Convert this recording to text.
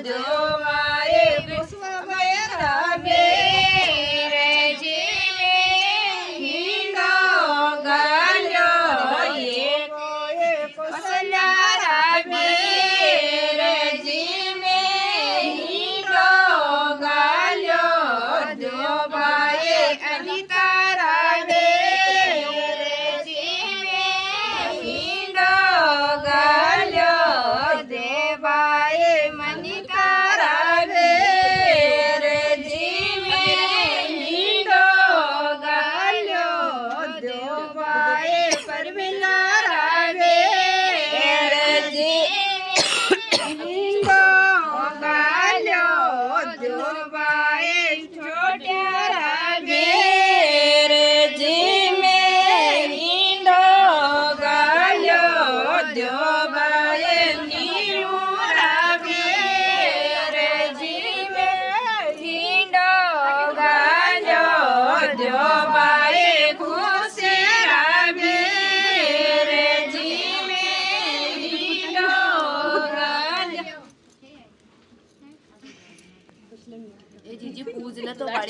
જોવાએ પુષ્પમય બેરજી મે હિંડો ગાલ્યો એકોએ કોસલ્યા બેરજી મે હિંડો ગાલ્યો જોવાએ અનિતા બેરજી મે હિંડો ગાલ્યો દેવાએ મનિકા બેરજી મે હિંડો ગાલ્યો દેવાએ પરમિલા બેરજી હિંડો ગાલ્યો દેવાએ છોટ્યા બેરજી મે હિંડો ગાલ્યો દેવાએ નીલુરા બેરજી મે હિંડો ગાલ્યો દેવાએ ખુશેરા બેરજી મે હિંડો ગાલ્યો એ જીજી પૂજ લે તો